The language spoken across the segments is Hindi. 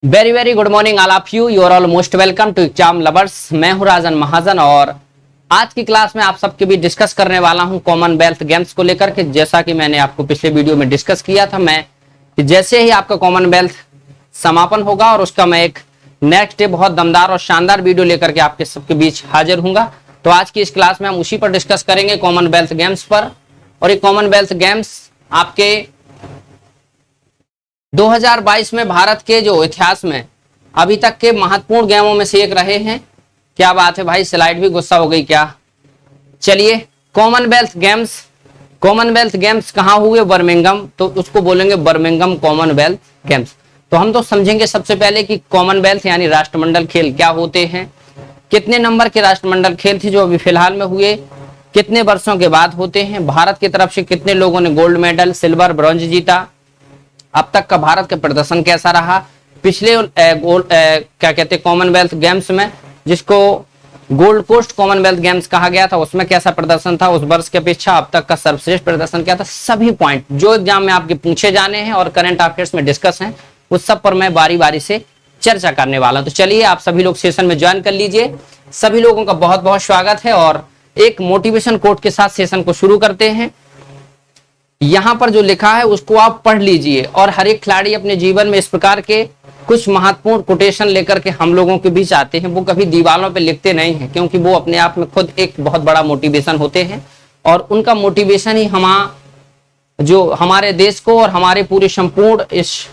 Very very good morning all of you are all most welcome to exam lovers. मैं हूं राजन महाजन और आज की क्लास में आप सबके बीच डिस्कस करने वाला हूं कॉमनवेल्थ गेम्स को लेकर के। जैसा कि मैंने आपको पिछले वीडियो में डिस्कस किया था, मैं कि जैसे ही आपका कॉमनवेल्थ समापन होगा और उसका मैं एक नेक्स्ट डे बहुत दमदार और शानदार वीडियो लेकर के आपके सबके बीच हाजिर हूंगा। तो आज की इस क्लास में हम उसी पर डिस्कस करेंगे, कॉमनवेल्थ गेम्स पर। और ये कॉमनवेल्थ गेम्स आपके 2022 में भारत के जो इतिहास में अभी तक के महत्वपूर्ण गेमों में से एक रहे हैं। क्या बात है भाई, स्लाइड भी गुस्सा हो गई क्या। चलिए, कॉमनवेल्थ गेम्स कहाँ हुए? बर्मिंघम, तो उसको बोलेंगे बर्मिंघम कॉमनवेल्थ गेम्स। तो हम तो समझेंगे सबसे पहले कि कॉमनवेल्थ यानी राष्ट्रमंडल खेल क्या होते हैं, कितने नंबर के राष्ट्रमंडल खेल थे जो अभी फिलहाल में हुए, कितने वर्षों के बाद होते हैं, भारत की तरफ से कितने लोगों ने गोल्ड मेडल, सिल्वर, ब्रॉन्ज जीता, अब तक का भारत का प्रदर्शन कैसा रहा, पिछले क्या कहते हैं कॉमनवेल्थ गेम्स में, जिसको गोल्ड कोस्ट कॉमनवेल्थ गेम्स कहा गया था, उसमें कैसा प्रदर्शन था, उस वर्ष की अपेक्षा अब तक का सर्वश्रेष्ठ प्रदर्शन क्या था। सभी पॉइंट जो एग्जाम में आपके पूछे जाने हैं और करंट अफेयर्स में डिस्कस हैं, उस सब पर मैं बारी बारी से चर्चा करने वाला हूं। तो चलिए, आप सभी लोग सेशन में ज्वाइन कर लीजिए। सभी लोगों का बहुत बहुत स्वागत है और एक मोटिवेशन कोट के साथ सेशन को शुरू करते हैं। यहां पर जो लिखा है उसको आप पढ़ लीजिए और हर एक खिलाड़ी अपने जीवन में इस प्रकार के कुछ महत्वपूर्ण कोटेशन लेकर के हम लोगों के बीच आते हैं। वो कभी दीवारों पे लिखते नहीं हैं, क्योंकि वो अपने आप में खुद एक बहुत बड़ा मोटिवेशन होते हैं और उनका मोटिवेशन ही जो हमारे देश को और हमारे पूरे संपूर्ण इस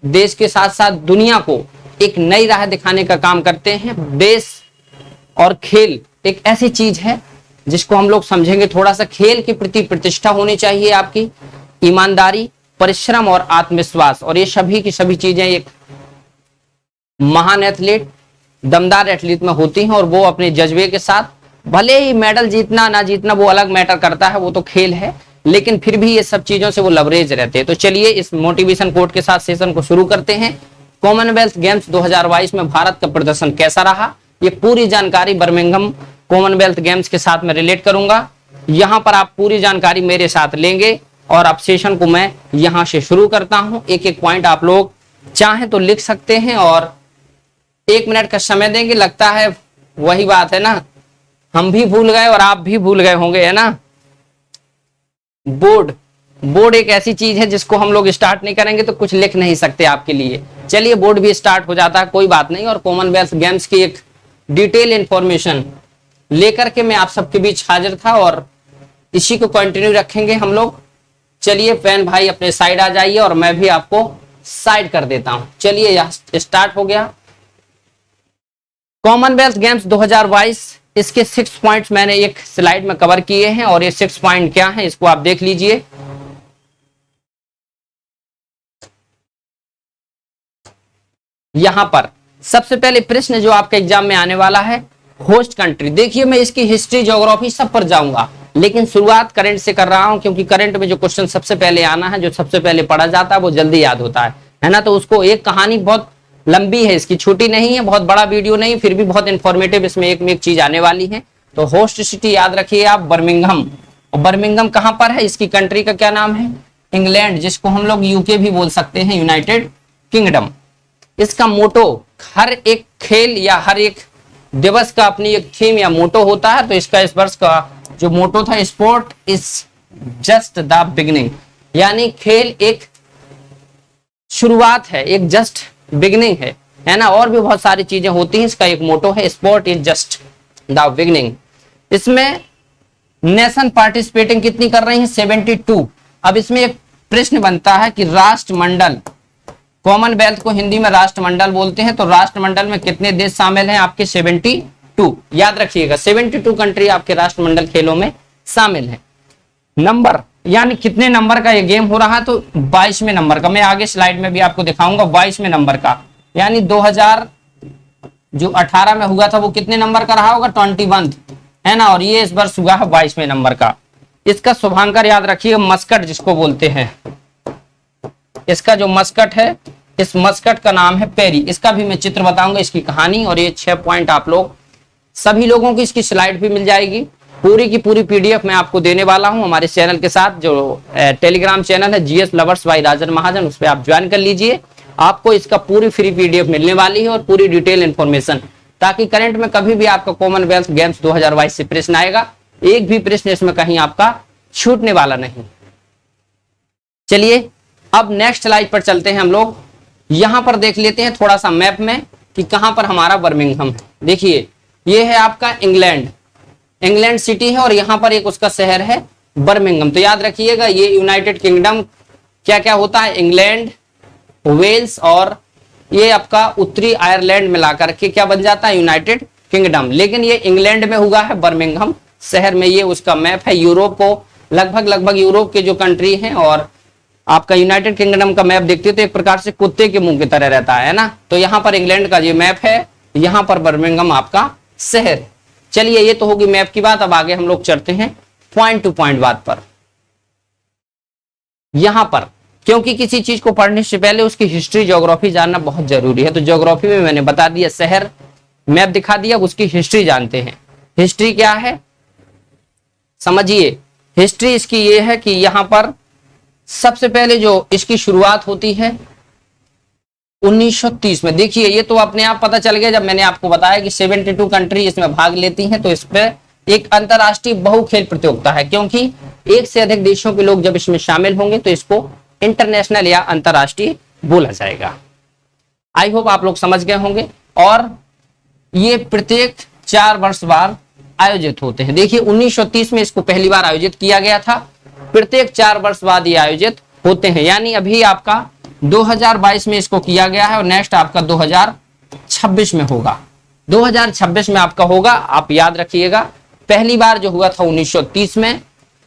देश के साथ साथ दुनिया को एक नई राह दिखाने का काम करते हैं। देश और खेल एक ऐसी चीज है जिसको हम लोग समझेंगे थोड़ा सा। खेल के प्रति प्रतिष्ठा होनी चाहिए आपकी, ईमानदारी, परिश्रम और आत्मविश्वास, और ये सभी की सभी चीजें एक महान एथलीट, दमदार एथलीट में होती हैं। और वो अपने जज्बे के साथ, भले ही मेडल जीतना ना जीतना वो अलग मैटर करता है, वो तो खेल है, लेकिन फिर भी ये सब चीजों से वो लवरेज रहते हैं। तो चलिए, इस मोटिवेशन कोट के साथ सेशन को शुरू करते हैं। कॉमनवेल्थ गेम्स 2022 में भारत का प्रदर्शन कैसा रहा, ये पूरी जानकारी बर्मिंघम कॉमनवेल्थ गेम्स के साथ में रिलेट करूंगा। यहां पर आप पूरी जानकारी मेरे साथ लेंगे और अब सेशन को मैं यहां से शुरू करता हूं। एक एक पॉइंट आप लोग चाहें तो लिख सकते हैं और 1 मिनट का समय देंगे। लगता है वही बात है ना, हम भी भूल गए और आप भी भूल गए होंगे, है ना। बोर्ड एक ऐसी चीज है जिसको हम लोग स्टार्ट नहीं करेंगे तो कुछ लिख नहीं सकते आपके लिए। चलिए, बोर्ड भी स्टार्ट हो जाता है, कोई बात नहीं। और कॉमनवेल्थ गेम्स की एक डिटेल इंफॉर्मेशन लेकर के मैं आप सबके बीच हाजिर था और इसी को कंटिन्यू रखेंगे हम लोग। चलिए, फैन भाई अपने साइड आ जाइए और मैं भी आपको साइड कर देता हूं। चलिए, यह स्टार्ट हो गया। कॉमनवेल्थ गेम्स 2022, इसके 6 पॉइंट्स मैंने एक स्लाइड में कवर किए हैं और ये 6 पॉइंट क्या हैं इसको आप देख लीजिए। यहां पर सबसे पहले प्रश्न जो आपके एग्जाम में आने वाला है, होस्ट कंट्री। देखिए, मैं इसकी हिस्ट्री, ज्योग्राफी सब पर जाऊंगा, लेकिन शुरुआत करंट से कर रहा हूं, क्योंकि करंट में जो क्वेश्चन सबसे पहले आना है, जो सबसे पहले पढ़ा जाता है, वो जल्दी याद होता है ना। तो उसको एक कहानी बहुत लंबी है, इसकी छोटी नहीं है, बहुत बड़ा वीडियो नहीं, फिर भी बहुत इंफॉर्मेटिव इसमें एक में एक चीज आने वाली है। तो होस्ट सिटी याद रखिए आप, बर्मिंघम। और बर्मिंघम कहां पर है, इसकी कंट्री का क्या नाम है? इंग्लैंड, जिसको हम लोग यूके भी बोल सकते हैं, यूनाइटेड किंगडम। इसका मोटो, हर एक खेल या हर एक दिवस का अपनी एक थीम या मोटो होता है। तो इसका इस वर्ष का जो मोटो था, sport is just the beginning, यानी खेल एक शुरुआत है, एक जस्ट बिगिनिंग है ना। और भी बहुत सारी चीजें होती हैं, इसका एक मोटो है, sport is just the beginning. इसमें नेशन पार्टिसिपेटिंग कितनी कर रही है? 72। अब इसमें एक प्रश्न बनता है कि राष्ट्रमंडल, कॉमनवेल्थ को हिंदी में राष्ट्रमंडल बोलते हैं, तो राष्ट्रमंडल में कितने देश शामिल हैं? आपके 72। याद रखिएगा, 72 कंट्री आपके राष्ट्रमंडल खेलों में शामिल है। नंबर, यानी कितने नंबर का ये गेम हो रहा है? तो 22वें नंबर का। मैं आगे स्लाइड में भी आपको दिखाऊंगा 22वें नंबर का, यानी 2018 में हुआ था वो कितने नंबर का रहा होगा? 21, है ना। और ये इस वर्ष हुआ है 22वें नंबर का। इसका शुभांकर याद रखिएगा, मस्कट जिसको बोलते हैं। इसका जो मस्कट है, इस मस्कट का नाम है पेरी। इसका भी मैं चित्र बताऊंगा, इसकी कहानी। और ये 6 पॉइंट आप लोग सभी लोगों की इसकी स्लाइड भी मिल जाएगी, पूरी की पूरी पीडीएफ मैं आपको देने वाला हूं हमारे चैनल के साथ, जो टेलीग्राम चैनल है जीएस लवर्स बाय राजन महाजन, उस पर आप ज्वाइन कर लीजिए। आपको इसका पूरी फ्री पीडीएफ मिलने वाली है और पूरी डिटेल इंफॉर्मेशन, ताकि करंट में कभी भी आपका कॉमनवेल्थ गेम्स 2022 से प्रश्न आएगा, एक भी प्रश्न इसमें कहीं आपका छूटने वाला नहीं। चलिए अब नेक्स्ट स्लाइड पर चलते हैं हम लोग। यहां पर देख लेते हैं थोड़ा सा मैप में कि कहां पर हमारा बर्मिंघम है। देखिए ये है आपका इंग्लैंड सिटी है और यहां पर एक उसका शहर है बर्मिंघम। तो याद रखिएगा ये यूनाइटेड किंगडम क्या क्या होता है, इंग्लैंड, वेल्स और ये आपका उत्तरी आयरलैंड मिलाकर के क्या बन जाता है, यूनाइटेड किंगडम। लेकिन ये इंग्लैंड में हुआ है बर्मिंघम शहर में। ये उसका मैप है। यूरोप को लगभग यूरोप के जो कंट्री हैं और आपका यूनाइटेड किंगडम का मैप देखते तो एक प्रकार से कुत्ते के मुंह की तरह रहता है ना। तो यहाँ पर इंग्लैंड का ये मैप है, यहाँ पर बर्मिंघम आपका शहर है। चलिए ये तो होगी मैप की बात। अब आगे हम लोग चलते हैं पॉइंट टू पॉइंट बात पर। यहां पर क्योंकि किसी चीज को पढ़ने से पहले उसकी हिस्ट्री ज्योग्राफी जानना बहुत जरूरी है, तो ज्योग्राफी में मैंने बता दिया, शहर मैप दिखा दिया, उसकी हिस्ट्री जानते हैं। हिस्ट्री क्या है समझिए। हिस्ट्री इसकी ये है कि यहां पर सबसे पहले जो इसकी शुरुआत होती है 1930 में। देखिए ये तो अपने आप पता चल गया जब मैंने आपको बताया कि 72 कंट्री इसमें भाग लेती हैं, तो इस पर एक अंतरराष्ट्रीय बहु खेल प्रतियोगिता है, क्योंकि एक से अधिक देशों के लोग जब इसमें शामिल होंगे तो इसको इंटरनेशनल या अंतरराष्ट्रीय बोला जाएगा। आई होप आप लोग समझ गए होंगे। और ये प्रत्येक 4 वर्ष बाद आयोजित होते हैं। देखिए 1930 में इसको पहली बार आयोजित किया गया था, प्रत्येक 4 वर्ष बाद ये आयोजित होते हैं। यानी अभी आपका 2022 में इसको किया गया है और नेक्स्ट आपका 2026 में होगा। 2026 में आपका होगा, आप याद रखिएगा। पहली बार जो हुआ था 1930 में,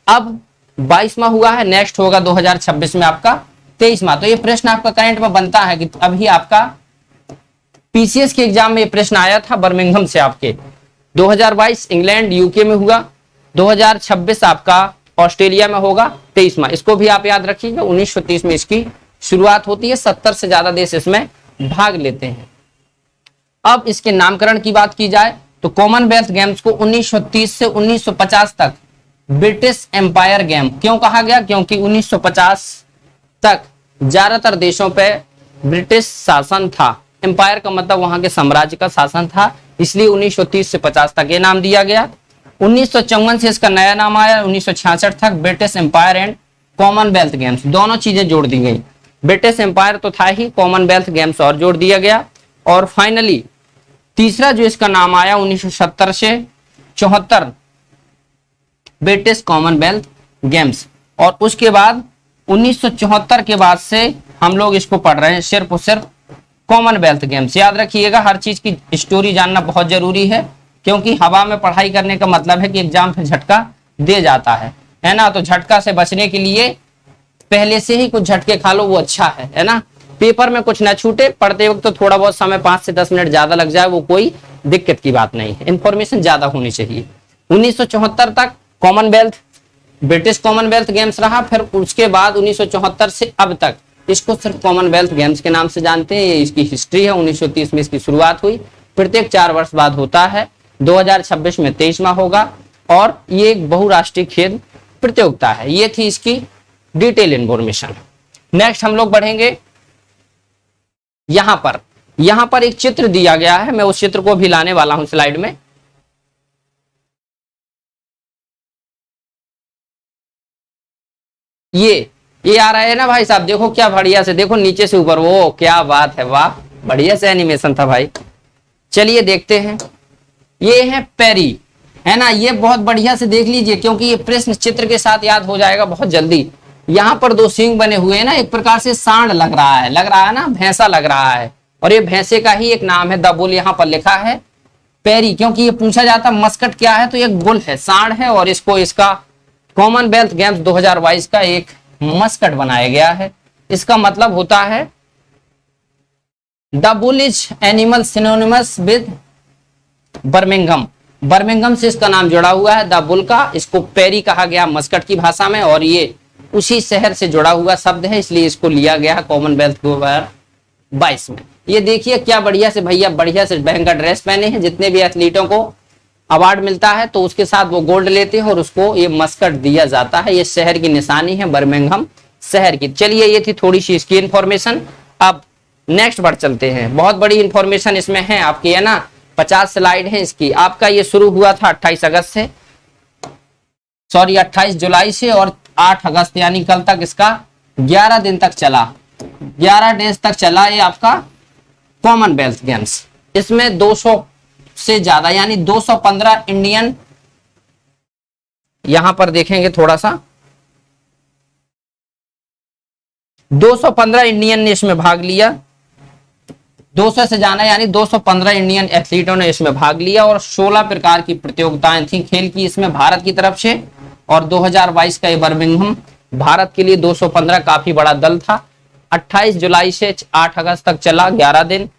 अब 22वां हुआ है, नेक्स्ट होगा 2026 में आपका 23वां। तो ये प्रश्न आपका करंट में बनता है कि अभी आपका पीसीएस के एग्जाम में ये प्रश्न आया था बर्मिंघम से आपके। 2022 इंग्लैंड यूके में हुआ, 2026 आपका ऑस्ट्रेलिया में होगा 23वां। इसको भी आप याद रखिएगा। 1930 में इसकी शुरुआत होती है, 70 से ज्यादा देश इसमें भाग लेते हैं। अब इसके नामकरण की बात की जाए तो कॉमनवेल्थ गेम्स को 1930 से 1950 तक ब्रिटिश एम्पायर गेम क्यों कहा गया, क्योंकि 1950 तक ज्यादातर देशों पे ब्रिटिश शासन था। एम्पायर का मतलब वहां के साम्राज्य का शासन था, इसलिए 1930 से 50 तक ये नाम दिया गया। 1954 से इसका नया नाम आया, 1966 तक British Empire and Commonwealth Games, दोनों चीजें जोड़ दी गई। ब्रिटिश एम्पायर तो था ही, कॉमनवेल्थ गेम्स और जोड़ दिया गया। और फाइनली तीसरा जो इसका नाम आया 1970 से 74 ब्रिटिश कॉमनवेल्थ गेम्स। और उसके बाद 1974 के बाद से हम लोग इसको पढ़ रहे हैं सिर्फ और सिर्फ कॉमनवेल्थ गेम्स। याद रखिएगा, हर चीज की स्टोरी जानना बहुत जरूरी है, क्योंकि हवा में पढ़ाई करने का मतलब है कि एग्जाम पे झटका दे जाता है ना। तो झटका से बचने के लिए पहले से ही कुछ झटके खा लो, वो अच्छा है ना। पेपर में कुछ ना छूटे, पढ़ते वक्त तो थोड़ा बहुत समय 5 से 10 मिनट ज्यादा लग जाए, वो कोई दिक्कत की बात नहीं है, इंफॉर्मेशन ज्यादा होनी चाहिए। 1974 तक कॉमनवेल्थ ब्रिटिश कॉमनवेल्थ गेम्स रहा, फिर उसके बाद 1974 से अब तक इसको सिर्फ कॉमनवेल्थ गेम्स के नाम से जानते हैं। ये इसकी हिस्ट्री है। 1930 में इसकी शुरुआत हुई, प्रत्येक 4 वर्ष बाद होता है, 2026 में 23वां होगा और ये एक बहुराष्ट्रीय खेल प्रतियोगिता है। ये थी इसकी डिटेल इंफॉर्मेशन। नेक्स्ट हम लोग बढ़ेंगे यहां पर एक चित्र दिया गया है, मैं उस चित्र को भी लाने वाला हूं स्लाइड में। ये आ रहा है ना भाई साहब, देखो क्या बढ़िया से, देखो नीचे से ऊपर, वो क्या बात है, वाह बढ़िया से एनिमेशन था भाई। चलिए देखते हैं, ये है पेरी, है ना। ये बहुत बढ़िया से देख लीजिए, क्योंकि ये प्रश्न चित्र के साथ याद हो जाएगा बहुत जल्दी। यहाँ पर 2 सींग बने हुए हैं ना, एक प्रकार से सांड लग रहा है ना, भैंसा लग रहा है, और ये भैंसे का ही एक नाम है, द बुल यहाँ पर लिखा है पेरी। क्योंकि ये पूछा जाता मस्कट क्या है, तो ये बुल है, सांड है, और इसको इसका कॉमनवेल्थ गेम्स 2022 का एक मस्कट बनाया गया है। इसका मतलब होता है the bull is animal synonymous with Birmingham. Birmingham से इसका नाम जुड़ा हुआ है, द बुल का। इसको पेरी कहा गया मस्कट की भाषा में, और ये उसी शहर से जुड़ा हुआ शब्द है, इसलिए इसको लिया गया है कॉमनवेल्थ 2022 में। ये देखिए क्या बढ़िया से भैया, बढ़िया से भयंकर ड्रेस पहने हैं। जितने भी एथलीटों को अवार्ड मिलता है तो उसके साथ वो गोल्ड लेते हैं और उसको ये मस्कट दिया जाता है। ये शहर की निशानी है, बर्मिंघम शहर की। चलिए ये थी थोड़ी सी इसकी इंफॉर्मेशन। अब नेक्स्ट बढ़ चलते हैं। बहुत बड़ी इंफॉर्मेशन इसमें है आपकी, है ना, 50 स्लाइड है इसकी। आपका ये शुरू हुआ था 28 अगस्त से, सॉरी 28 जुलाई से, और 8 अगस्त यानी कल तक इसका 11 दिन तक चला, 11 डेज तक चला ये आपका कॉमनवेल्थ गेम्स। इसमें 200 से ज्यादा यानी 215 इंडियन, यहां पर देखेंगे थोड़ा सा, 215 इंडियन ने इसमें भाग लिया, 200 से ज्यादा यानी 215 इंडियन एथलीटों ने इसमें भाग लिया, और 16 प्रकार की प्रतियोगिताएं थी खेल की इसमें भारत की तरफ से। और 2022 का ये बर्मिंघम भारत के लिए 215 काफी बड़ा दल था। 28 जुलाई से 8 अगस्त तक चला, 11 दिन।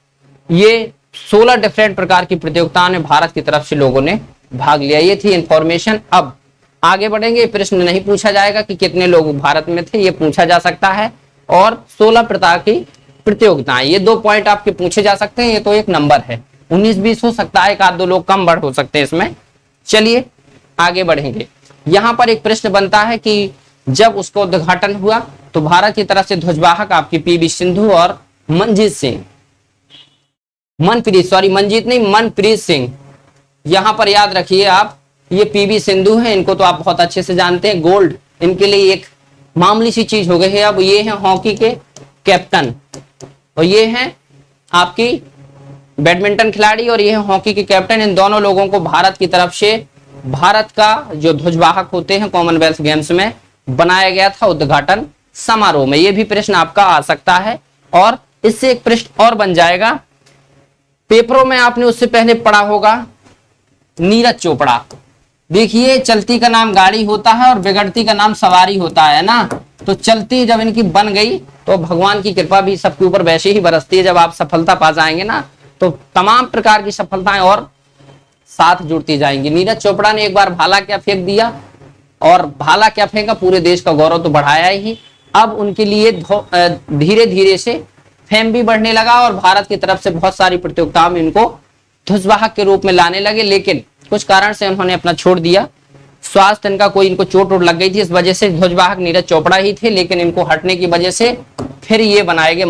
ये 16 डिफरेंट प्रकार की प्रतियोगिताओं में भारत की तरफ से लोगों ने भाग लिया। ये थी इंफॉर्मेशन। अब आगे बढ़ेंगे। प्रश्न नहीं पूछा जाएगा कि कितने लोग भारत में थे, ये पूछा जा सकता है, और 16 प्रकार की प्रतियोगिताएं, ये 2 पॉइंट आपके पूछे जा सकते हैं। ये तो एक नंबर है, 19-20 हो सकता है, एक आध दो लोग कम बढ़ हो सकते हैं इसमें। चलिए आगे बढ़ेंगे। यहां पर एक प्रश्न बनता है कि जब उसका उद्घाटन हुआ तो भारत की तरफ से ध्वजवाहक आपकी पीवी सिंधु और मनजीत सिंह, मनप्रीत सिंह। यहां पर याद रखिए आप, ये पीवी सिंधु है, इनको तो आप बहुत अच्छे से जानते हैं। गोल्ड इनके लिए एक मामूली सी चीज हो गई है। अब ये हैं हॉकी के कैप्टन, और ये हैं आपकी बैडमिंटन खिलाड़ी, और ये हैं हॉकी के कैप्टन। इन दोनों लोगों को भारत की तरफ से भारत का जो ध्वजवाहक होते हैं कॉमनवेल्थ गेम्स में बनाया गया था उद्घाटन समारोह में। यह भी प्रश्न आपका आ सकता है। और इससे एक प्रश्न और बन जाएगा, पेपरों में आपने उससे पहले पढ़ा होगा नीरज चोपड़ा। देखिए, चलती का नाम गाड़ी होता है और बिगड़ती का नाम सवारी होता है ना। तो चलती जब इनकी बन गई तो भगवान की कृपा भी सबके ऊपर वैसे ही बरसती है। जब आप सफलता पा जाएंगे ना तो तमाम प्रकार की सफलताएं और साथ जुड़ती जाएंगी। नीरज चोपड़ा ने एक बार भाला क्या फेंक दिया, और भाला क्या फेंका, पूरे देश का गौरव तो बढ़ाया ही। अब उनके लिए धीरे धीरे से फेम भी बढ़ने लगा, और भारत की तरफ से बहुत सारी प्रतियोगिताओं में इनको ध्वजवाहक के रूप में लाने लगे। लेकिन कुछ कारण से उन्होंने अपना छोड़ दिया, स्वास्थ्य इनका कोई, इनको चोट वोट लग गई थी, इस वजह से ध्वजवाहक नीरज चोपड़ा ही थे। लेकिन इनको हटने की वजह से फिर ये बनाए गए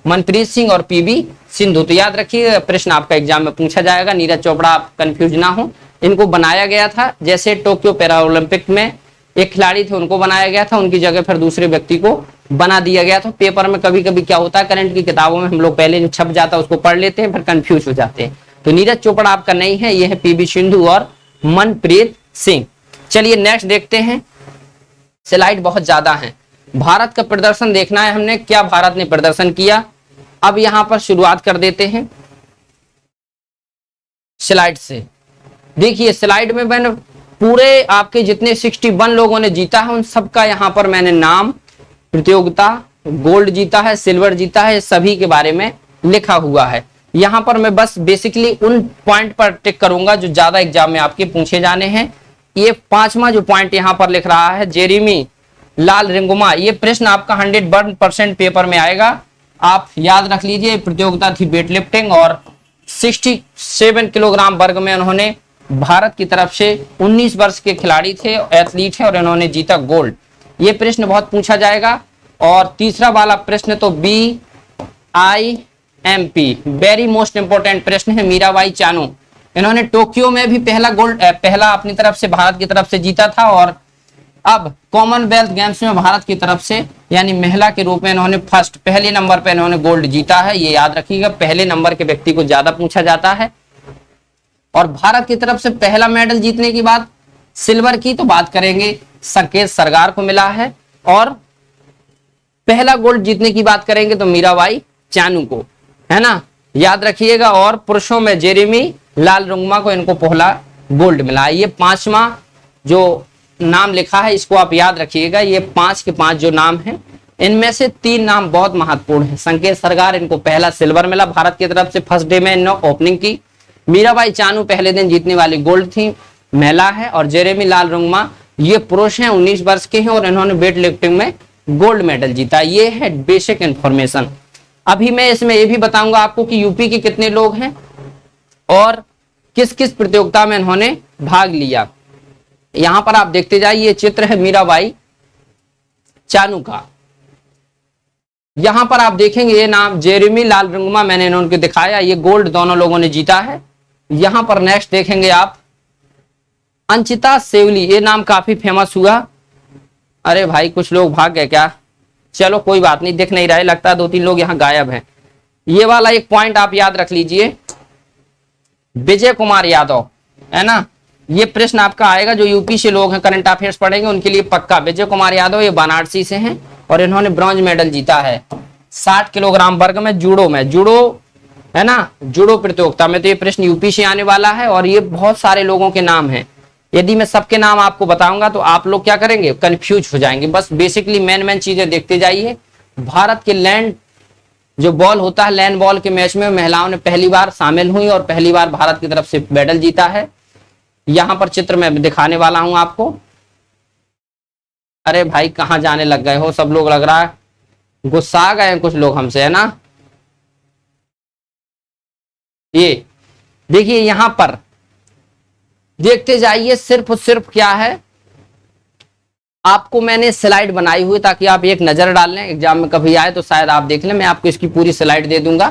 मनप्रीत सिंह और पीवी सिंधु। तो याद रखिए, प्रश्न आपका एग्जाम में पूछा जाएगा। नीरज चोपड़ा, आप कंफ्यूज ना हो, इनको बनाया गया था जैसे टोक्यो पैरा ओलंपिक में एक खिलाड़ी थे उनको बनाया गया था, उनकी जगह फिर दूसरे व्यक्ति को बना दिया गया था। पेपर में कभी कभी क्या होता है, करंट की किताबों में हम लोग पहले जो छप जाता है उसको पढ़ लेते हैं, फिर कंफ्यूज हो जाते हैं। तो नीरज चोपड़ा आपका नहीं है, यह है पीवी सिंधु और मनप्रीत सिंह। चलिए नेक्स्ट देखते हैं। स्लाइड बहुत ज्यादा है, भारत का प्रदर्शन देखना है हमने, क्या भारत ने प्रदर्शन किया। अब यहां पर शुरुआत कर देते हैं स्लाइड से। देखिए, स्लाइड में मैंने पूरे आपके जितने 61 लोगों ने जीता है उन सबका यहां पर मैंने नाम, प्रतियोगिता, गोल्ड जीता है, सिल्वर जीता है, सभी के बारे में लिखा हुआ है। यहां पर मैं बस बेसिकली उन पॉइंट पर टिक करूंगा जो ज्यादा एग्जाम में आपके पूछे जाने हैं। ये 5वां जो पॉइंट यहां पर लिख रहा है, जेरेमी लाल रिंगुमा, ये प्रश्न आपका 101% पेपर में आएगा। आप याद रख लीजिए, प्रतियोगिता थी वेट लिफ्टिंग, और 67 किलोग्राम वर्ग में उन्होंने भारत की तरफ से 19 वर्ष के खिलाड़ी थे, एथलीट हैं, और इन्होंने जीता गोल्ड। ये प्रश्न बहुत पूछा जाएगा। और तीसरा वाला प्रश्न तो BIMP, वेरी मोस्ट इंपोर्टेंट प्रश्न है, मीराबाई चानू। इन्होंने टोक्यो में भी पहला अपनी तरफ से भारत की तरफ से जीता था, और अब कॉमनवेल्थ गेम्स में भारत की तरफ से यानी महिला के रूप में इन्होंने पहले नंबर पर इन्होंने गोल्ड जीता है। ये याद रखिएगा, पहले नंबर के व्यक्ति को ज्यादा पूछा जाता है। और भारत की तरफ से पहला मेडल जीतने की बात, सिल्वर की तो बात करेंगे, संकेत सरगार को मिला है। और पहला गोल्ड जीतने की बात करेंगे तो मीराबाई चानू को, है ना, याद रखिएगा। और पुरुषों में जेरेमी लाल रिंगुमा को, इनको पहला गोल्ड मिला है। ये 5वां जो नाम लिखा है इसको आप याद रखिएगा। ये 5 के 5 जो नाम हैं, इनमें से 3 नाम बहुत महत्वपूर्ण है। संकेत सरगार, इनको पहला सिल्वर मिला भारत की तरफ से, फर्स्ट डे में इन्होंने ओपनिंग की। मीराबाई चानू पहले दिन जीतने वाली गोल्ड थी, महिला है। और जेरेमी लाल रिंगुमा ये पुरुष हैं, 19 वर्ष के हैं, और इन्होंने वेट लिफ्टिंग में गोल्ड मेडल जीता। ये है बेसिक इंफॉर्मेशन। अभी मैं इसमें ये भी बताऊंगा आपको कि यूपी के कितने लोग हैं और किस किस प्रतियोगिता में इन्होंने भाग लिया। यहां पर आप देखते जाइए, ये चित्र है मीराबाई चानू का। यहां पर आप देखेंगे ये नाम जेरेमी लालरिंगमा, मैंने इन्होंने दिखाया, ये गोल्ड दोनों लोगों ने जीता है। यहां पर नेक्स्ट देखेंगे आप अंचिता सेवली, ये नाम काफी फेमस हुआ। अरे भाई कुछ लोग भाग गए क्या, चलो कोई बात नहीं, दिख नहीं रहा है, लगता है 2-3 लोग यहाँ गायब हैं। ये वाला एक पॉइंट आप याद रख लीजिए, विजय कुमार यादव, है ना, ये प्रश्न आपका आएगा, जो यूपी से लोग हैं करंट अफेयर्स पढ़ेंगे उनके लिए पक्का। विजय कुमार यादव ये वाराणसी से हैं और इन्होंने ब्रॉन्ज मेडल जीता है 60 किलोग्राम वर्ग में, जूडो में, जूडो है ना, जूडो प्रतियोगिता में। तो ये प्रश्न यूपी से आने वाला है और ये बहुत सारे लोगों के नाम हैं। यदि मैं सबके नाम आपको बताऊंगा तो आप लोग क्या करेंगे, कंफ्यूज हो जाएंगे। बस बेसिकली मेन चीजें देखते जाइए। भारत के लैंड जो बॉल होता है, लैंड बॉल के मैच में महिलाओं ने पहली बार शामिल हुई और पहली बार भारत की तरफ से मेडल जीता है। यहां पर चित्र में दिखाने वाला हूं आपको। अरे भाई कहां जाने लग गए हो सब लोग, लग रहा है गुस्सा आ गए हैं कुछ लोग हमसे, है ना। ये देखिए यहां पर देखते जाइए, सिर्फ और सिर्फ क्या है, आपको मैंने स्लाइड बनाई हुई ताकि आप एक नजर डाल लें, एग्जाम में कभी आए तो शायद आप देख लें। मैं आपको इसकी पूरी स्लाइड दे दूंगा,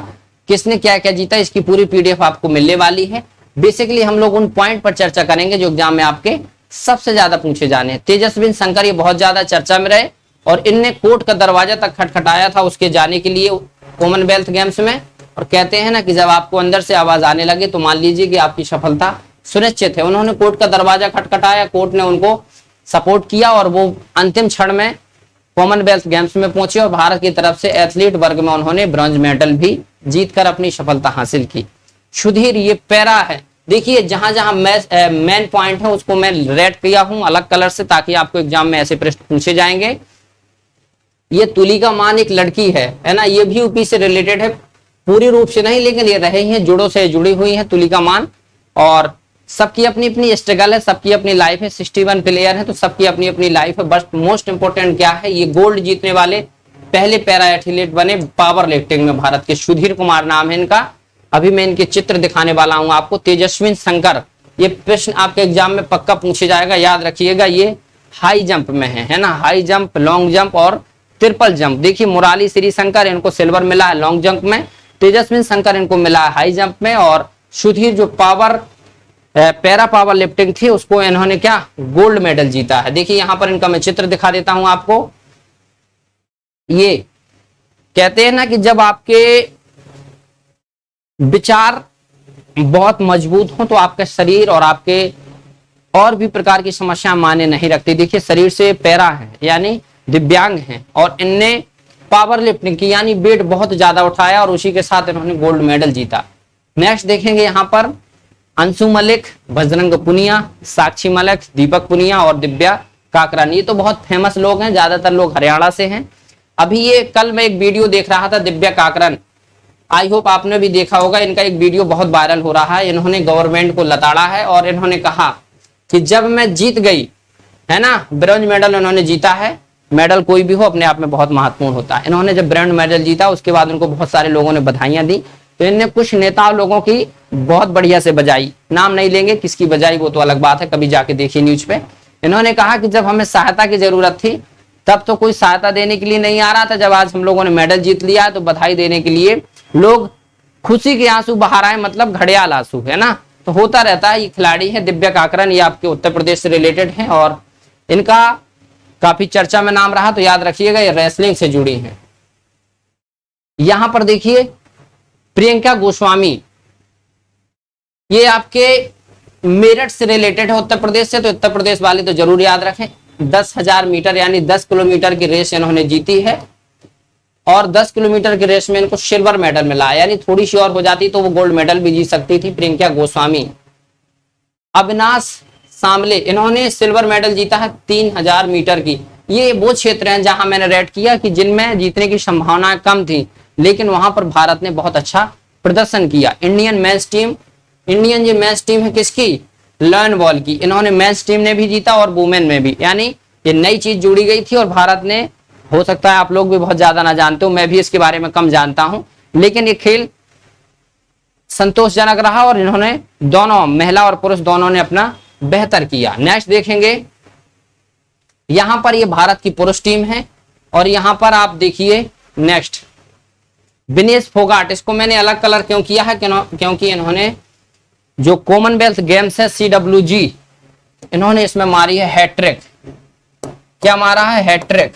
किसने क्या क्या जीता, इसकी पूरी पीडीएफ आपको मिलने वाली है। बेसिकली हम लोग उन पॉइंट पर चर्चा करेंगे जो एग्जाम में आपके सबसे ज्यादा पूछे जाने हैं। तेजस्विन शंकर ये बहुत ज्यादा चर्चा में रहे और इनने कोर्ट का दरवाजा तक खटखटाया था उसके जाने के लिए कॉमनवेल्थ गेम्स में। और कहते हैं ना कि जब आपको अंदर से आवाज आने लगे तो मान लीजिए कि आपकी सफलता सुनिश्चित है। उन्होंने कोर्ट का दरवाजा खटखटाया, कोर्ट ने उनको सपोर्ट किया और वो अंतिम क्षण में कॉमनवेल्थ गेम्स में पहुंचे और भारत की तरफ से एथलीट वर्ग में उन्होंने ब्रॉन्ज मेडल भी जीतकर अपनी सफलता हासिल की। सुधीर ये पैरा है, देखिए जहां जहां मेन पॉइंट है उसको मैं रेड किया हूं अलग कलर से ताकि आपको एग्जाम में ऐसे प्रश्न पूछे जाएंगे। ये तुलिका मान एक लड़की है ना, ये भी यूपी से रिलेटेड है, पूरी रूप से नहीं लेकिन ये रहे हैं, जुड़ो से जुड़ी हुई है तुलिका मान। और सबकी अपनी अपनी स्ट्रगल है, सबकी अपनी लाइफ है, 61 प्लेयर है तो सबकी अपनी अपनी लाइफ है। बस मोस्ट इंपोर्टेंट क्या है, ये गोल्ड जीतने वाले पहले पैरा एथलीट बने पावर लिफ्टिंग में भारत के, सुधीर कुमार नाम है इनका। अभी मैं इनके चित्र दिखाने वाला हूं आपको। तेजस्विन शंकर, ये प्रश्न आपके एग्जाम में पक्का पूछे जाएगा, याद रखिएगा। ये हाई जंप में है ना, हाई जंप, लॉन्ग जंप और ट्रिपल जंप। देखिए मुराली श्रीशंकर इनको सिल्वर मिला है लॉन्ग जंप में, तेजस्विन शंकर इनको मिला है हाई जंप में, और सुधीर जो पैरा पावर लिफ्टिंग थी उसको इन्होंने क्या गोल्ड मेडल जीता है। देखिए यहां पर इनका मैं चित्र दिखा देता हूं आपको। ये कहते हैं ना कि जब आपके विचार बहुत मजबूत हो तो आपका शरीर और आपके और भी प्रकार की समस्या माने नहीं रखती। देखिए शरीर से पैरा है यानी दिव्यांग हैं और इनने पावर लिफ्टिंग की यानी वेट बहुत ज्यादा उठाया और उसी के साथ इन्होंने गोल्ड मेडल जीता। नेक्स्ट देखेंगे यहां पर अंशु मलिक, बजरंग पुनिया, साक्षी मलिक, दीपक पुनिया और दिव्या काकरान, ये तो बहुत फेमस लोग हैं, ज्यादातर लोग हरियाणा से हैं। अभी ये कल मैं एक वीडियो देख रहा था, दिव्या काकरान, आई होप आपने भी देखा होगा, इनका एक वीडियो बहुत वायरल हो रहा है। इन्होंने गवर्नमेंट को लताड़ा है और इन्होंने कहा कि जब मैं जीत गई, है ना, ब्रॉन्ज मेडल इन्होंने जीता है। मेडल कोई भी हो अपने आप में बहुत महत्वपूर्ण होता है। इन्होंने जब ब्रॉन्ज मेडल जीता उसके बाद उनको बहुत सारे लोगों ने बधाइयां दी, तो इनने कुछ नेता लोगों की बहुत बढ़िया से बजाई, नाम नहीं लेंगे किसकी बजाई, वो तो अलग बात है, कभी जाके देखिए न्यूज पे। इन्होंने कहा कि जब हमें सहायता की जरूरत थी तब तो कोई सहायता देने के लिए नहीं आ रहा था, जब आज हम लोगों ने मेडल जीत लिया है तो बधाई देने के लिए लोग खुशी के आंसू बहा रहे हैं, मतलब घड़ियाल आंसू, है ना। तो होता रहता है। ये खिलाड़ी है दिव्या काकरान, ये आपके उत्तर प्रदेश से रिलेटेड है और इनका काफी चर्चा में नाम रहा, तो याद रखिएगा ये रेसलिंग से जुड़ी है। यहां पर देखिए प्रियंका गोस्वामी, ये आपके मेरठ से रिलेटेड है, उत्तर प्रदेश से, तो उत्तर प्रदेश वाले तो जरूर याद रखें। 10,000 मीटर यानी 10 किलोमीटर की रेस इन्होंने जीती है और 10 किलोमीटर की रेस में इनको सिल्वर मेडल मिला, यानी थोड़ी सी और हो जाती तो वो गोल्ड मेडल भी जीत सकती थी प्रियंका गोस्वामी। अविनाश सांबले, इन्होंने सिल्वर मेडल जीता है 3000 मीटर की। ये वो क्षेत्र हैं जहां मैंने रेड किया कि जिनमें जीतने की संभावनाएं कम थी, लेकिन वहां पर भारत ने बहुत अच्छा प्रदर्शन किया। इंडियन मेंस टीम, इंडियन ये मेंस टीम है किसकी, लॉन बॉल की, इन्होंने मेंस टीम ने भी जीता और वुमेन में भी, यानी ये नई चीज जुड़ी गई थी और भारत ने, हो सकता है आप लोग भी बहुत ज्यादा ना जानते हो, मैं भी इसके बारे में कम जानता हूं, लेकिन ये खेल संतोषजनक रहा और इन्होंने दोनों महिला और पुरुष दोनों ने अपना बेहतर किया। नेक्स्ट देखेंगे यहां पर ये भारत की पुरुष टीम है और यहां पर आप देखिए नेक्स्ट विनेश फोगाट, इसको मैंने अलग कलर क्यों किया है, क्योंकि इन्होंने जो कॉमनवेल्थ गेम्स है CWG, इन्होंने इसमें मारी है हैट्रिक। क्या मारा है? हैट्रिक।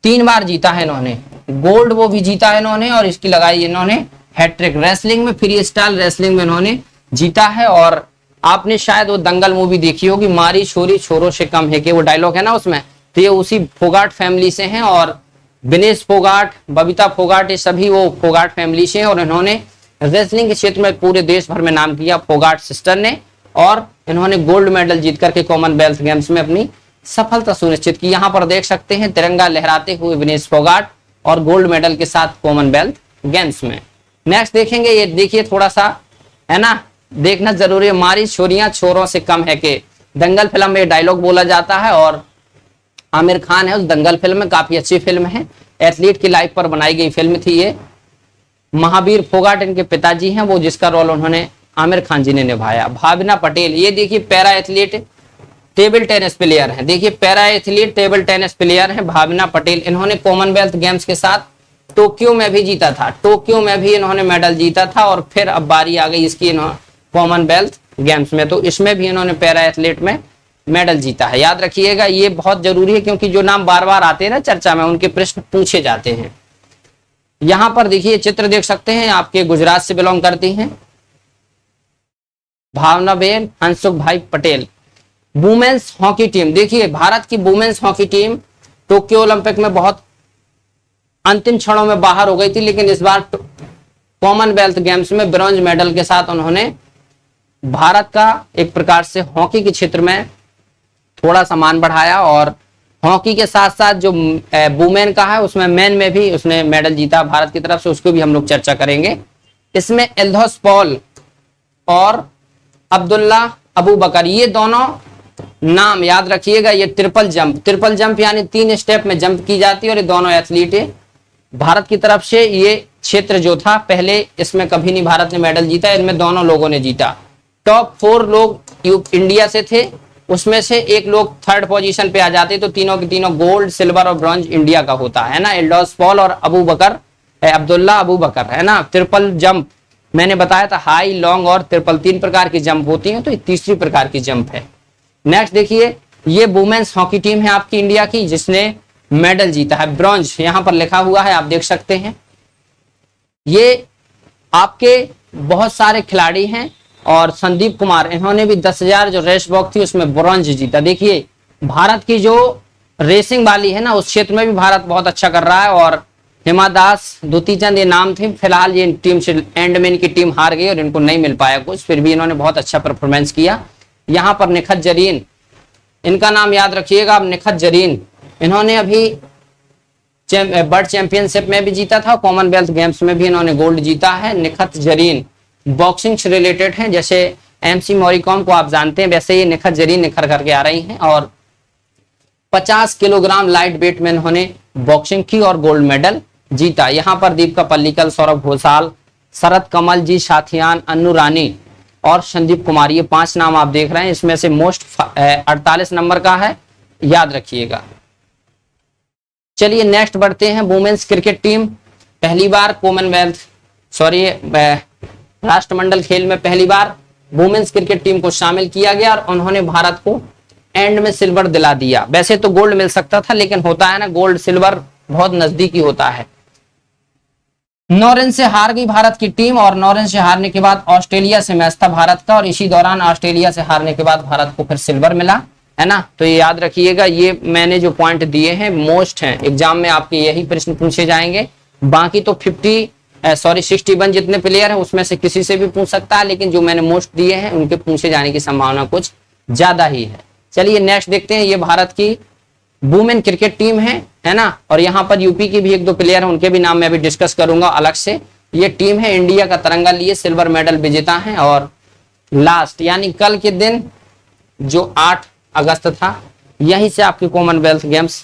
3 बार जीता है इन्होंने, गोल्ड वो भी जीता है इन्होंने, और इसकी लगाई इन्होंने हैट्रिक। रेसलिंग में, फ्री स्टाइल रेसलिंग में इन्होंने जीता है। और आपने शायद वो दंगल मूवी देखी होगी, मारी छोरी छोरों से कम है, कि वो डायलॉग है ना उसमें, तो ये उसी फोगाट फैमिली से हैं। और विनेश फोगाट, बबीता फोगाट, ये सभी वो फोगाट फैमिली से हैं। और इन्होंने रेसलिंग के क्षेत्र में पूरे देश भर में नाम किया फोगाट सिस्टर ने, और इन्होंने गोल्ड मेडल जीत करके कॉमनवेल्थ गेम्स में अपनी सफलता सुनिश्चित की। यहां पर देख सकते हैं तिरंगा लहराते हुए विनेश फोगाट, और गोल्ड मेडल के साथ कॉमनवेल्थ गेम्स में। नेक्स्ट देखेंगे, ये देखिए थोड़ा सा है ना, देखना जरूरी है। मारी छोरियां छोरों से कम है, के दंगल फिल्म में डायलॉग बोला जाता है, और आमिर खान है उस दंगल फिल्म में, काफी अच्छी फिल्म है, एथलीट की लाइफ पर बनाई गई फिल्म थी ये। महावीर फोगाट इनके पिताजी हैं, वो जिसका रोल उन्होंने आमिर खान जी ने निभाया। भावना पटेल, ये देखिए para athlete table tennis player हैं, देखिए para athlete table tennis player हैं भावना पटेल। इन्होंने कॉमनवेल्थ गेम्स के साथ टोक्यो में भी जीता था, टोक्यो में भी इन्होंने मेडल जीता था, और फिर अब बारी आ गई इसकी कॉमनवेल्थ गेम्स में, तो इसमें भी इन्होंने पैरा एथलीट में मेडल जीता है। याद रखिएगा, ये बहुत जरूरी है, क्योंकि जो नाम बार बार आते हैं ना चर्चा में, उनके प्रश्न पूछे जाते हैं। यहां पर देखिए चित्र देख सकते हैं, आपके गुजरात से बिलोंग करती हैं भावनाबेन हंसुख भाई पटेल। वुमेन्स हॉकी टीम, देखिए भारत की women's hockey team Tokyo Olympic में बहुत अंतिम क्षणों में बाहर हो गई थी, लेकिन इस बार कॉमनवेल्थ गेम्स में ब्रॉन्ज मेडल के साथ उन्होंने भारत का एक प्रकार से हॉकी के क्षेत्र में थोड़ा सा मान बढ़ाया। और हॉकी के साथ साथ जो वुमेन का है उसमें मेन में भी उसने मेडल जीता भारत की तरफ से, उसको भी हम लोग चर्चा करेंगे। इसमें एल्दोस पॉल और अब्दुल्ला अबू बकर, ये दोनों नाम याद रखिएगा। ये ट्रिपल जंप यानी 3 स्टेप में जंप की जाती है, और ये दोनों एथलीट है भारत की तरफ से। ये क्षेत्र जो था पहले, इसमें कभी नहीं भारत ने मेडल जीता, इनमें दोनों लोगों ने जीता। टॉप 4 लोग इंडिया से थे, उसमें से एक लोग 3rd पोजीशन पे आ जाते, तो तीनों के तीनों गोल्ड, सिल्वर और ब्रॉन्ज इंडिया का होता है ना। एल्दोस पॉल और अबू बकर, अब्दुल्ला अबू बकर है ना। ट्रिपल जंप मैंने बताया था, हाई, लॉन्ग और ट्रिपल 3 प्रकार की जंप होती है, तो ये तीसरी प्रकार की जंप है। नेक्स्ट देखिए, ये वुमेन्स हॉकी टीम है आपकी इंडिया की, जिसने मेडल जीता है ब्रॉन्ज, यहां पर लिखा हुआ है, आप देख सकते हैं। ये आपके बहुत सारे खिलाड़ी हैं, और संदीप कुमार, इन्होंने भी 10,000 जो रेस वॉक थी उसमें ब्रॉन्ज जीता। देखिए भारत की जो रेसिंग वाली है ना, उस क्षेत्र में भी भारत बहुत अच्छा कर रहा है। और हिमा दास, द्युति चंद ये नाम थे, फिलहाल ये टीम से एंड में इनकी टीम हार गई और इनको नहीं मिल पाया कुछ, फिर भी इन्होंने बहुत अच्छा परफॉर्मेंस किया। यहाँ पर निखत जरीन, इनका नाम याद रखिएगा आप, निखत जरीन, इन्होंने अभी वर्ल्ड चैंपियनशिप में भी जीता था, कॉमनवेल्थ गेम्स में भी इन्होंने गोल्ड जीता है। निखत जरीन बॉक्सिंग से रिलेटेड हैं, जैसे MC मौरीकॉम को आप जानते हैं, वैसे ये निखत जरीन निखर करके आ रही हैं। और 50 किलोग्राम लाइट वेट में इन्होंने बॉक्सिंग की और गोल्ड मेडल जीता। यहाँ पर दीपिका पल्लिकल, सौरभ घोषाल, शरद कमल जी साथियान, अन्नू रानी और संदीप कुमार, ये 5 नाम आप देख रहे हैं। इसमें से मोस्ट 48 नंबर का है, याद रखिएगा। चलिए नेक्स्ट बढ़ते हैं। वुमेन्स क्रिकेट टीम पहली बार राष्ट्रमंडल खेल में पहली बार वुमेन्स क्रिकेट टीम को शामिल किया गया, और उन्होंने भारत को एंड में सिल्वर दिला दिया। वैसे तो गोल्ड मिल सकता था, लेकिन होता है ना, गोल्ड सिल्वर बहुत नजदीकी होता है। 9 रन से हार गई भारत की टीम, और 9 रन से हारने के बाद ऑस्ट्रेलिया से मैच था भारत का, और इसी दौरान ऑस्ट्रेलिया से हारने के बाद भारत को फिर सिल्वर मिला, है ना। तो ये याद रखिएगा, ये मैंने जो पॉइंट दिए हैं मोस्ट हैं, एग्जाम में आपके यही प्रश्न पूछे जाएंगे। बाकी तो 61 जितने प्लेयर हैं उसमें से किसी से भी पूछ सकता है, लेकिन जो मैंने मोस्ट दिए हैं उनके पूछे जाने की संभावना कुछ ज्यादा ही है। चलिए नेक्स्ट देखते हैं। ये भारत की वुमेन क्रिकेट टीम है ना, और यहाँ पर यूपी की भी 1-2 प्लेयर हैं, उनके भी नाम मैं अभी डिस्कस करूंगा अलग से। ये टीम है इंडिया का तिरंगा लिए सिल्वर मेडल विजेता है, और लास्ट यानी कल के दिन जो 8 अगस्त था, यहीं से आपके कॉमनवेल्थ गेम्स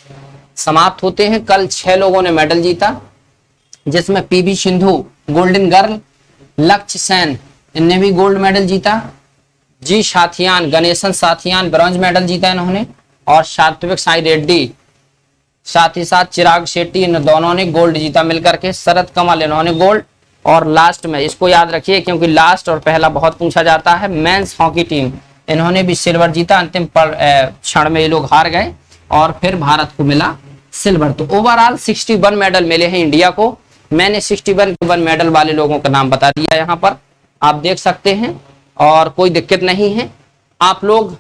समाप्त होते हैं। कल 6 लोगों ने मेडल जीता, जिसमें PV सिंधु गोल्डन गर्ल, लक्ष्य सेन इनने भी गोल्ड मेडल जीता, जी साथियान, गणेशन साथियान ब्रॉन्ज मेडल जीता इन्होंने, और सात्विक साई रेड्डी साथ ही साथ चिराग शेट्टी, इन दोनों ने गोल्ड जीता मिलकर के, शरद कमल इन्होंने गोल्ड, और लास्ट में इसको याद रखिए क्योंकि लास्ट और पहला बहुत पूछा जाता है, मेंस हॉकी टीम इन्होंने भी सिल्वर जीता, अंतिम क्षण में ये लोग हार गए और फिर भारत को मिला सिल्वर। तो ओवरऑल 61 मेडल मिले हैं इंडिया को। मैंने 61 मेडल वाले लोगों का नाम बता दिया, यहाँ पर आप देख सकते हैं और कोई दिक्कत नहीं है। आप लोग,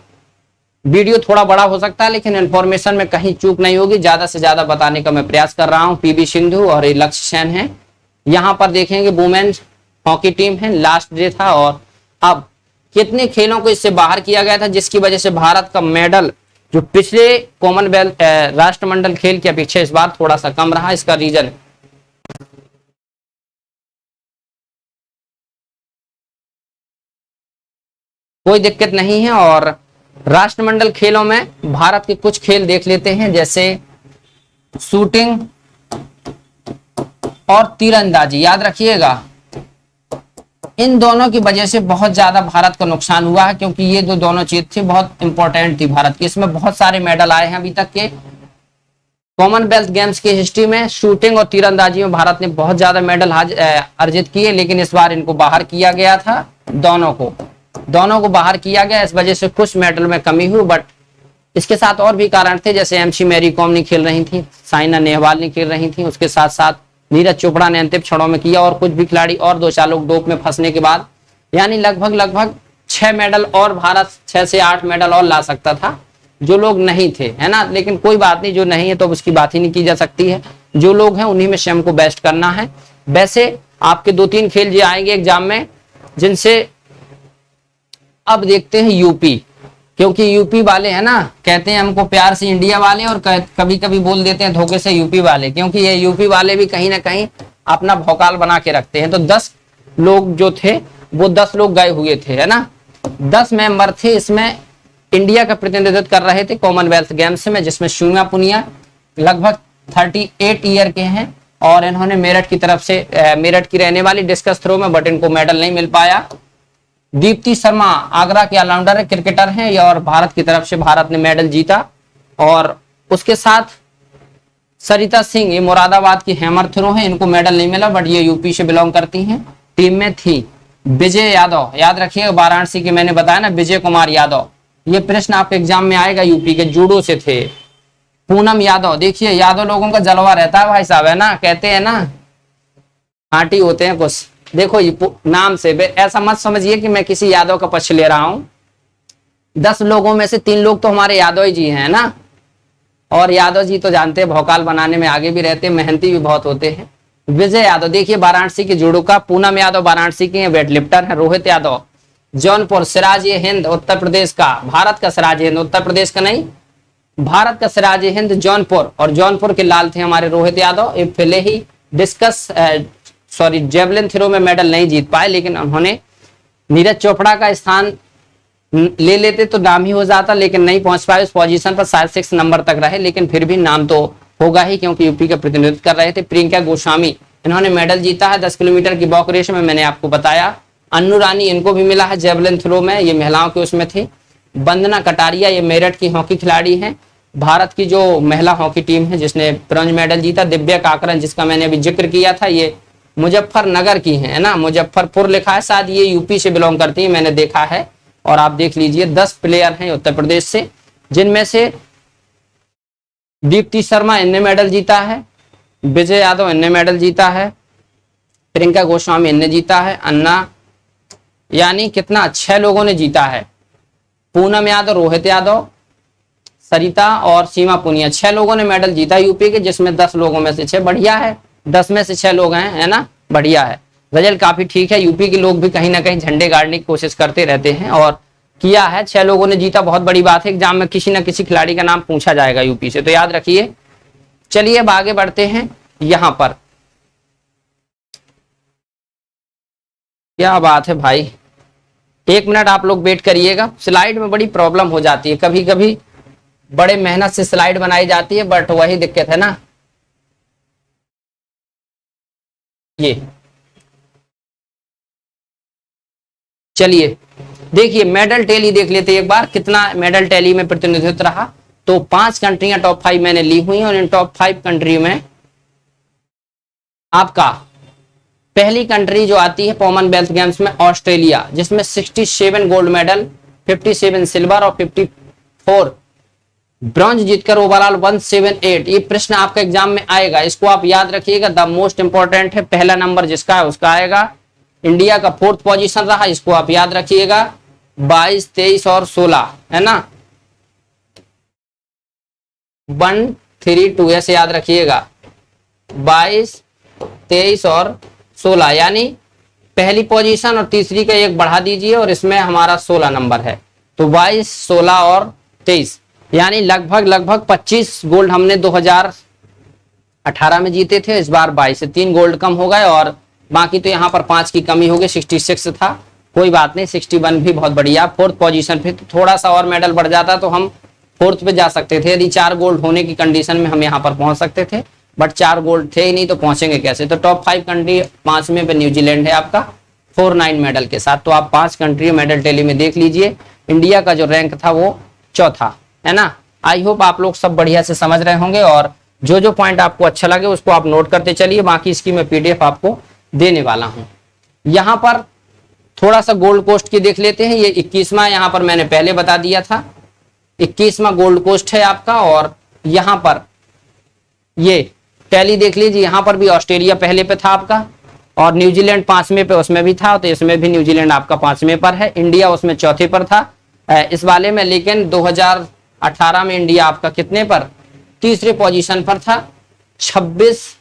वीडियो थोड़ा बड़ा हो सकता है लेकिन इंफॉर्मेशन में कहीं चूक नहीं होगी, ज्यादा से ज्यादा बताने का मैं प्रयास कर रहा हूं। पीवी सिंधु और लक्ष्य सेन है। यहां पर देखेंगे वुमेन्स हॉकी टीम है, लास्ट डे था। और अब कितने खेलों को इससे बाहर किया गया था जिसकी वजह से भारत का मेडल जो पिछले कॉमनवेल्थ राष्ट्रमंडल खेल की अपेक्षा इस बार थोड़ा सा कम रहा। इसका रीजन कोई दिक्कत नहीं है। और राष्ट्रमंडल खेलों में भारत के कुछ खेल देख लेते हैं, जैसे शूटिंग और तीरंदाजी। याद रखिएगा इन दोनों की वजह से बहुत ज्यादा भारत को नुकसान हुआ है, क्योंकि ये जो दोनों चीज थी बहुत इंपॉर्टेंट थी भारत की। इसमें बहुत सारे मेडल आए हैं अभी तक के कॉमनवेल्थ गेम्स की हिस्ट्री में। शूटिंग और तीरंदाजी में भारत ने बहुत ज्यादा मेडल अर्जित किए, लेकिन इस बार इनको बाहर किया गया था। दोनों को बाहर किया गया, इस वजह से कुछ मेडल में कमी हुई। बट इसके साथ और भी कारण थे, जैसे एमसी मैरी कॉम नहीं खेल रही थी, साइना नेहवाल नहीं खेल रही थी, उसके साथ साथ नीरज चोपड़ा ने अंतिम क्षणों में किया, और कुछ भी खिलाड़ी और 2-4 लोग डोप में फंसने के बाद, यानी लगभग 6 मेडल और भारत 6 से 8 मेडल और ला सकता था जो लोग नहीं थे, है ना। लेकिन कोई बात नहीं, जो नहीं है तो उसकी बात ही नहीं की जा सकती है। जो लोग हैं उन्हीं में से हमको बेस्ट करना है। वैसे आपके 2-3 खेल जो आएंगे एग्जाम में, जिनसे अब देखते हैं यूपी, क्योंकि यूपी वाले है ना, कहते हैं हमको प्यार से इंडिया वाले, और कभी कभी बोल देते हैं धोखे से यूपी वाले, क्योंकि ये यूपी वाले भी कहीं ना कहीं अपना भौकाल बना के रखते हैं। तो 10 लोग जो थे वो 10 लोग गए हुए थे, है ना। 10 मेंबर थे, इसमें इंडिया का प्रतिनिधित्व कर रहे थे कॉमनवेल्थ गेम्स में, जिसमें सीमा पुनिया लगभग 38 ईयर के हैं और इन्होंने मेरठ की तरफ से, मेरठ की रहने वाली, डिस्कस थ्रो में, बट इनको मेडल नहीं मिल पाया। दीप्ति शर्मा आगरा के ऑलराउंडर क्रिकेटर हैं और भारत की तरफ से भारत ने मेडल जीता। और उसके साथ सरिता सिंह, ये मुरादाबाद की हैमर थ्रो हैं, इनको मेडल नहीं मिला, बट ये यूपी से बिलोंग करती हैं। टीम में थी विजय यादव, याद रखिए वाराणसी के, मैंने बताया ना, विजय कुमार यादव, ये प्रश्न आपके एग्जाम में आएगा, यूपी के जूडो से थे। पूनम यादव, देखिए यादव लोगों का जलवा रहता है भाई साहब, है ना, कहते हैं ना आंटी होते हैं कुछ। देखो ये नाम से ऐसा मत समझिए कि मैं किसी यादव का पक्ष ले रहा हूं। 10 लोगों में से 3 लोग तो हमारे यादव जी हैं ना, और यादव जी तो जानते हैं भौकाल बनाने में आगे भी रहते हैं, मेहनती भी बहुत होते हैं। विजय यादव देखिए वाराणसी के जूडो का, पूनम यादव वाराणसी के वेट लिफ्टर है, रोहित यादव जौनपुर, सिराज ए हिंद उत्तर प्रदेश का, भारत का सिराज ए हिंद, उत्तर प्रदेश का नहीं, भारत का सिराज ए हिंद जौनपुर, और जौनपुर के लाल थे हमारे रोहित यादव। ये पहले ही जेवलिन थ्रो में मेडल नहीं जीत पाए, लेकिन उन्होंने नीरज चोपड़ा का स्थान ले लेते तो नाम ही हो जाता, लेकिन नहीं पहुंच पाए उस पोजीशन पर, शायद 6 नंबर तक रहे, लेकिन फिर भी नाम तो होगा ही क्योंकि यूपी का प्रतिनिधित्व कर रहे थे। प्रियंका गोस्वामी, इन्होंने मेडल जीता है 10 किलोमीटर की वॉक रेस में, मैंने आपको बताया। अन्नू रानी, इनको भी मिला है जेवलिन थ्रो में, ये महिलाओं के उसमें थी। वंदना कटारिया, ये मेरठ की हॉकी खिलाड़ी हैं, भारत की जो महिला हॉकी टीम है जिसने ब्रॉन्ज मेडल जीता। दिव्या काकरन, जिसका मैंने अभी जिक्र किया था, ये मुजफ्फरनगर की है ना, मुजफ्फरपुर लिखा है, शायद ये यूपी से बिलोंग करती है, मैंने देखा है। और आप देख लीजिए 10 प्लेयर हैं उत्तर प्रदेश से, जिनमें से दीप्ति शर्मा, इनने मेडल जीता है, विजय यादव इनने मेडल जीता है, प्रियंका गोस्वामी इनने जीता है, अन्ना, यानी कितना 6 लोगों ने जीता है। पूनम यादव, रोहित यादव, सरिता और सीमा पुनिया, 6 लोगों ने मेडल जीता यूपी के, जिसमें 10 लोगों में से 6, बढ़िया है, 10 में से 6 लोग हैं, है ना, बढ़िया है, रिजल्ट काफी ठीक है। यूपी के लोग भी कहीं ना कहीं झंडे गाड़ने की कोशिश करते रहते हैं, और किया है, 6 लोगों ने जीता, बहुत बड़ी बात है। एग्जाम में किसी ना किसी खिलाड़ी का नाम पूछा जाएगा यूपी से, तो याद रखिए। चलिए अब आगे बढ़ते हैं। यहां पर क्या बात है भाई, 1 मिनट आप लोग वेट करिएगा, स्लाइड में बड़ी प्रॉब्लम हो जाती है, कभी कभी बड़े मेहनत से स्लाइड बनाई जाती है, बट वही दिक्कत है ना। ये चलिए देखिए मेडल टैली देख लेते हैं एक बार, कितना मेडल टैली में प्रतिनिधित्व रहा। तो 5 कंट्रियां टॉप 5 मैंने ली हुई हैं और इन टॉप 5 कंट्री में आपका पहली कंट्री जो आती है कॉमनवेल्थ गेम्स में ऑस्ट्रेलिया, जिसमें 67 गोल्ड मेडल, 57 सिल्वर और 54 ब्रॉन्ज जीतकर ओवरऑल 178। ये प्रश्न आपका एग्जाम में आएगा, इसको आप याद रखिएगा, द मोस्ट इंपॉर्टेंट है। पहला नंबर जिसका है उसका आएगा। इंडिया का 4th पोजीशन रहा, इसको आप याद रखिएगा। 22, 23 और 16 है ना, 1, 3, 2 ऐसे याद रखिएगा। 22, 23 और 16 यानी पहली पोजीशन और तीसरी का एक बढ़ा दीजिए और इसमें हमारा 16 नंबर है। तो 22, 16 और 23 यानी लगभग 25 गोल्ड हमने 2018 में जीते थे। इस बार 22 से 3 गोल्ड कम हो गए और बाकी तो यहाँ पर 5 की कमी हो गई, 66 था, कोई बात नहीं, 61 भी बहुत बढ़िया। 4th पोजीशन पे तो थोड़ा सा और मेडल बढ़ जाता तो हम 4th पे जा सकते थे। यदि 4 गोल्ड होने की कंडीशन में हम यहाँ पर पहुंच सकते थे, बट 4 गोल्ड थे ही नहीं तो पहुंचेंगे कैसे। तो टॉप 5 कंट्री 5वें पे न्यूजीलैंड है आपका 49 मेडल के साथ। तो आप 5 कंट्री मेडल टेली में देख लीजिए। इंडिया का जो रैंक था वो 4था, है ना। आई होप आप लोग सब बढ़िया से समझ रहे होंगे और जो जो पॉइंट आपको अच्छा लगे उसको आप नोट करते चलिए। बाकी इसकी मैं पीडीएफ आपको देने वाला हूं। यहां पर थोड़ा सा गोल्ड कोस्ट की देख लेते हैं। ये 21वां यहां पर मैंने पहले बता दिया था, 21वां गोल्ड कोस्ट है आपका। और यहां पर ये टैली देख लीजिए, यहां पर भी ऑस्ट्रेलिया पहले पे था आपका और न्यूजीलैंड 5वें पे उसमें भी था, तो इसमें भी न्यूजीलैंड आपका 5वें पर है। इंडिया उसमें 4थे पर था इस वाले में, लेकिन 2018 में इंडिया आपका कितने पर, 3रे पोजीशन पर था। 26,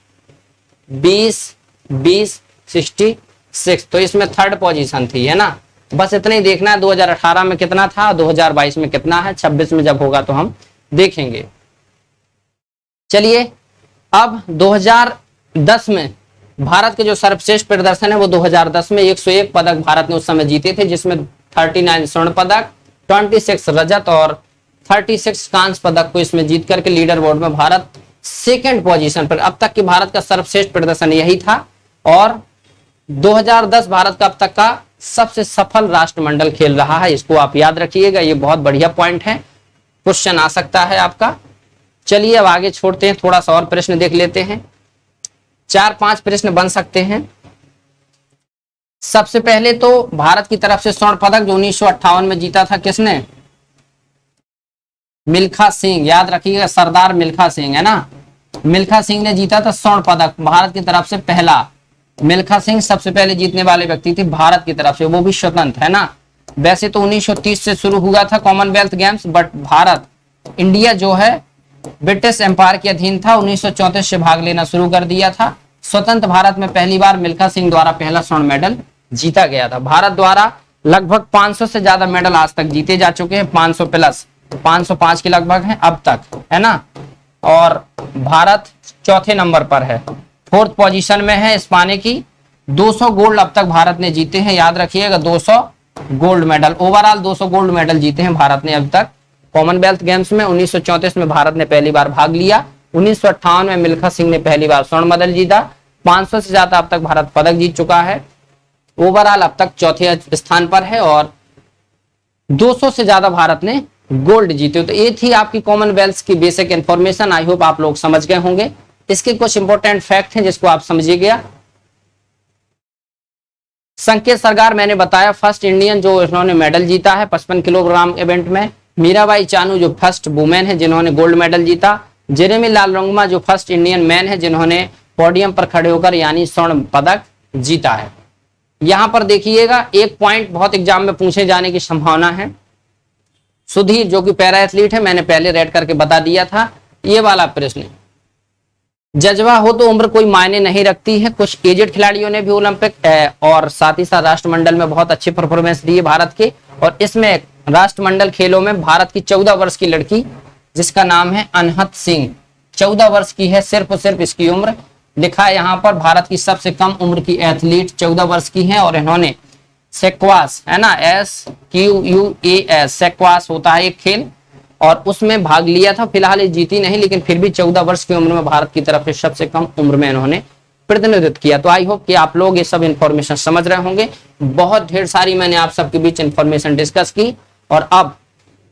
20, 20, 66 तो इसमें 3rd पोजीशन थी, है ना। बस इतना ही देखना है 2018 में कितना था, 2022 में कितना है, 26 में जब होगा तो हम देखेंगे। चलिए अब 2010 में भारत के जो सर्वश्रेष्ठ प्रदर्शन है वो 2010 में 101 पदक भारत ने उस समय जीते थे, जिसमें 39 स्वर्ण पदक, 26 रजत और 36 कांस्य पदक को इसमें जीत करके लीडर बोर्ड में भारत 2nd पोजीशन पर। अब तक की भारत का सर्वश्रेष्ठ प्रदर्शन यही था और 2010 भारत का अब तक का सबसे सफल राष्ट्रमंडल खेल रहा है। इसको आप याद रखिएगा, ये बहुत बढ़िया पॉइंट है, क्वेश्चन आ सकता है आपका। चलिए अब आगे छोड़ते हैं, थोड़ा सा और प्रश्न देख लेते हैं। 4-5 प्रश्न बन सकते हैं। सबसे पहले तो भारत की तरफ से स्वर्ण पदक जो 1958 में जीता था किसने, मिल्खा सिंह, याद रखिएगा, सरदार मिल्खा सिंह, है ना। मिल्खा सिंह ने जीता था स्वर्ण पदक भारत की तरफ से पहला। मिल्खा सिंह सबसे पहले जीतने वाले व्यक्ति थे भारत की तरफ से, वो भी स्वतंत्र, है ना। वैसे तो 1930 से शुरू हुआ था Commonwealth games, but Bharat, India जो है ब्रिटिश एम्पायर के अधीन था, 1934 से भाग लेना शुरू कर दिया था। स्वतंत्र भारत में पहली बार मिल्खा सिंह द्वारा पहला स्वर्ण मेडल जीता गया था। भारत द्वारा लगभग 500 से ज्यादा मेडल आज तक जीते जा चुके हैं, 500 प्लस, 505 के लगभग हैं अब तक, है ना। और भारत 4थे नंबर पर है, 4th पोजीशन में है इस पाने की। 200 गोल्ड अब तक भारत ने जीते हैं, याद रखिएगा, 200 gold medal, overall 200 gold medal जीते हैं भारत ने अब तक कॉमनवेल्थ गेम्स में। 1934 में भारत ने पहली बार भाग लिया, 1958 में मिल्खा सिंह ने पहली बार स्वर्ण मेडल जीता। 500 से ज्यादा अब तक भारत पदक जीत चुका है, ओवरऑल अब तक 4थे स्थान पर है और 200 से ज्यादा भारत ने गोल्ड जीते। तो ये थी आपकी कॉमनवेल्थ की बेसिक इंफॉर्मेशन। आई होप आप लोग समझ गए होंगे। इसके कुछ इंपॉर्टेंट फैक्ट हैं जिसको आप समझिएगा। संकेत सरगार मैंने बताया फर्स्ट इंडियन जो इन्होंने मेडल जीता है 55 किलोग्राम इवेंट में। मीराबाई चानू जो फर्स्ट वुमेन है जिन्होंने गोल्ड मेडल जीता। जेरेमी लालरंगमा जो फर्स्ट इंडियन मैन है जिन्होंने पोडियम पर खड़े होकर यानी स्वर्ण पदक जीता है। यहां पर देखिएगा एक पॉइंट बहुत एग्जाम में पूछे जाने की संभावना है। सुधीर जो कि पैरा एथलीट है, मैंने पहले रेड करके बता दिया था। ये वाला प्रश्न, जज्बा हो तो उम्र कोई मायने नहीं रखती है। कुछ एजेड खिलाड़ियों ने भी ओलंपिक और साथ ही साथ राष्ट्रमंडल में बहुत अच्छे परफॉर्मेंस दिए भारत के। और इसमें राष्ट्रमंडल खेलों में भारत की 14 वर्ष की लड़की जिसका नाम है अनहत सिंह, 14 वर्ष की है सिर्फ और सिर्फ इसकी उम्र। लिखा है यहाँ पर भारत की सबसे कम उम्र की एथलीट 14 वर्ष की है और इन्होंने सेक्वास, है ना, SQUAS, सेक्वास होता है एक खेल, और उसमें भाग लिया था। फिलहाल ये जीती नहीं, लेकिन फिर भी 14 वर्ष की उम्र में भारत की तरफ से सबसे कम उम्र में इन्होंने प्रतिनिधित्व किया। तो आई होप कि आप लोग ये सब इंफॉर्मेशन समझ रहे होंगे। बहुत ढेर सारी मैंने आप सबके बीच इंफॉर्मेशन डिस्कस की और अब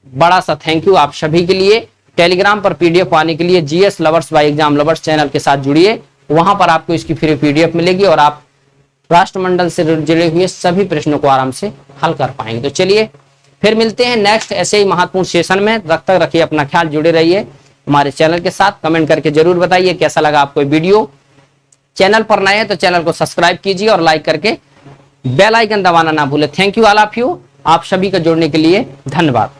बड़ा सा थैंक यू आप सभी के लिए। टेलीग्राम पर पीडीएफ पाने के लिए GS lovers by exam lovers channel के साथ जुड़िए, वहां पर आपको इसकी फ्री पीडीएफ मिलेगी और आप राष्ट्रमंडल से जुड़े हुए सभी प्रश्नों को आराम से हल कर पाएंगे। तो चलिए फिर मिलते हैं नेक्स्ट ऐसे ही महत्वपूर्ण सेशन में। तब तक रखिए अपना ख्याल, जुड़े रहिए हमारे चैनल के साथ। कमेंट करके जरूर बताइए कैसा लगा आपको वीडियो। चैनल पर नए हैं तो चैनल को सब्सक्राइब कीजिए और लाइक करके बेल आइकन दबाना ना भूले। Thank you all of you, आप सभी का जुड़ने के लिए धन्यवाद।